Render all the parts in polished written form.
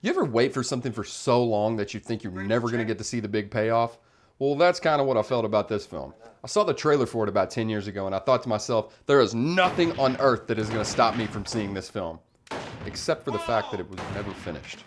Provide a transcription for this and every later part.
You ever wait for something for so long that you think you're never going to get to see the big payoff? Well, that's kind of what I felt about this film. I saw the trailer for it about 10 years ago, and I thought to myself, there is nothing on earth that is going to stop me from seeing this film. Except for the fact that it was never finished.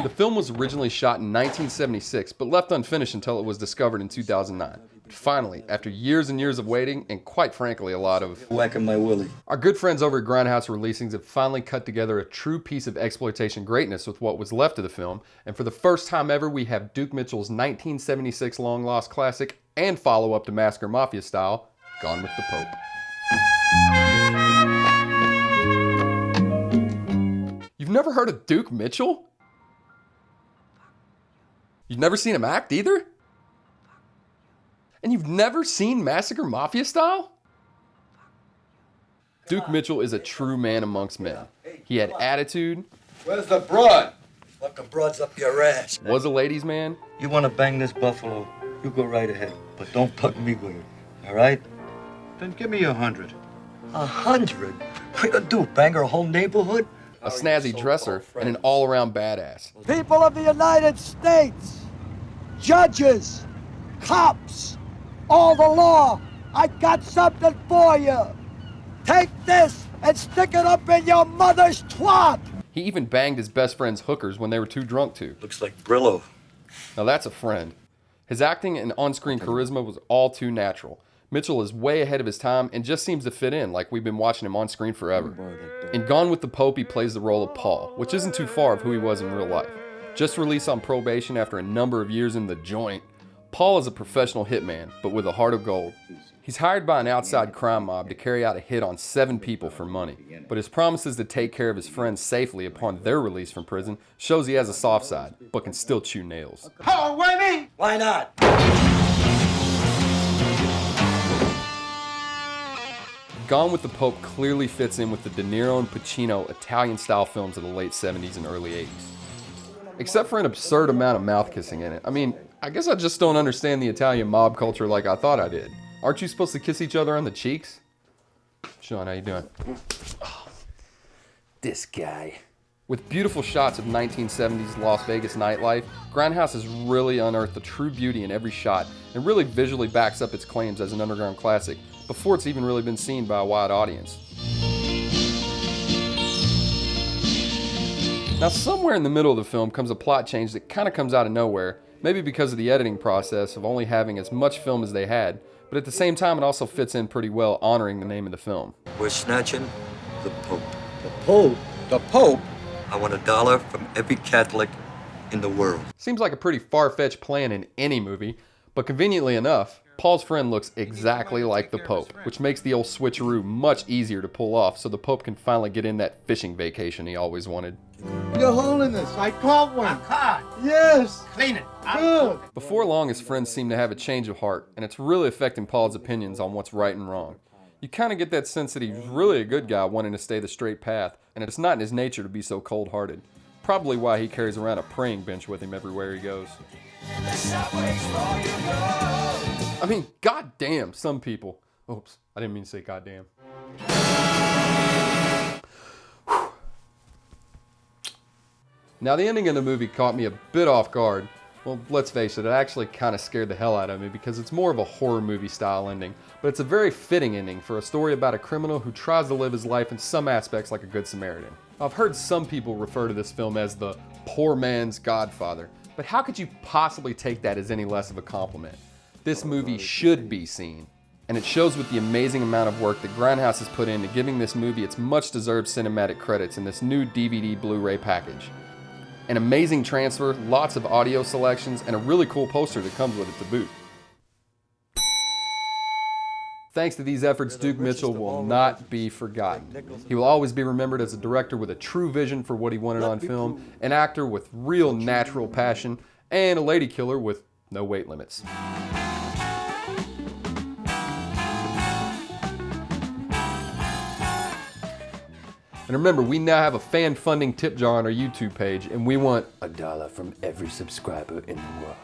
The film was originally shot in 1976, but left unfinished until it was discovered in 2009. But finally, after years and years of waiting, and quite frankly a lot of whacking my willy, our good friends over at Grindhouse Releasings have finally cut together a true piece of exploitation greatness with what was left of the film, and for the first time ever we have Duke Mitchell's 1976 long-lost classic and follow-up to Massacre Mafia Style, Gone with the Pope. You've never heard of Duke Mitchell? You've never seen him act either? And you've never seen Massacre Mafia Style? Duke Mitchell is a true man amongst men. He had attitude. Where's the broad? Fucking broad's up your ass. Was a ladies' man. You want to bang this buffalo, you go right ahead. But don't put me with it, all right? Then give me 100. 100? What you gonna do, bang our whole neighborhood? A snazzy dresser and an all-around badass. People of the United States, judges, cops, all the law, I got something for you. Take this and stick it up in your mother's twat. He even banged his best friend's hookers when they were too drunk to. Looks like Brillo. Now that's a friend. His acting and on-screen charisma was all too natural. Mitchell is way ahead of his time and just seems to fit in like we've been watching him on screen forever. In Gone with the Pope, he plays the role of Paul, which isn't too far of who he was in real life. Just released on probation after a number of years in the joint, Paul is a professional hitman, but with a heart of gold. He's hired by an outside crime mob to carry out a hit on 7 people for money, but his promises to take care of his friends safely upon their release from prison shows he has a soft side, but can still chew nails. Oh, why me? Why not? Gone with the Pope clearly fits in with the De Niro and Pacino Italian-style films of the late 70s and early 80s. Except for an absurd amount of mouth-kissing in it. I mean, I guess I just don't understand the Italian mob culture like I thought I did. Aren't you supposed to kiss each other on the cheeks? Sean, how you doing? Oh, this guy. With beautiful shots of 1970s Las Vegas nightlife, Grindhouse has really unearthed the true beauty in every shot and really visually backs up its claims as an underground classic before it's even really been seen by a wide audience. Now, somewhere in the middle of the film comes a plot change that kind of comes out of nowhere, maybe because of the editing process of only having as much film as they had, but at the same time it also fits in pretty well honoring the name of the film. We're snatching the Pope. The Pope? The Pope? I want $1 from every Catholic in the world. Seems like a pretty far-fetched plan in any movie, but conveniently enough, Paul's friend looks exactly like the Pope, which makes the old switcheroo much easier to pull off so the Pope can finally get in that fishing vacation he always wanted. Your Holiness, I caught one. Caught. Yes. Clean it. Good. Before long, his friends seem to have a change of heart, and it's really affecting Paul's opinions on what's right and wrong. You kind of get that sense that he's really a good guy wanting to stay the straight path, and it's not in his nature to be so cold-hearted. Probably why he carries around a praying bench with him everywhere he goes. I mean, goddamn, some people. Oops, I didn't mean to say goddamn. Now, the ending of the movie caught me a bit off guard. Well, let's face it, it actually kind of scared the hell out of me because it's more of a horror movie style ending, but it's a very fitting ending for a story about a criminal who tries to live his life in some aspects like a good Samaritan. I've heard some people refer to this film as the poor man's Godfather, but how could you possibly take that as any less of a compliment? This movie should be seen, and it shows with the amazing amount of work that Grindhouse has put into giving this movie its much-deserved cinematic credits in this new DVD Blu-ray package. An amazing transfer, lots of audio selections, and a really cool poster that comes with it to boot. Thanks to these efforts, Duke Mitchell will not be forgotten. He will always be remembered as a director with a true vision for what he wanted on film, an actor with real natural passion, and a lady killer with no weight limits. And remember, we now have a fan funding tip jar on our YouTube page, and we want $1 from every subscriber in the world.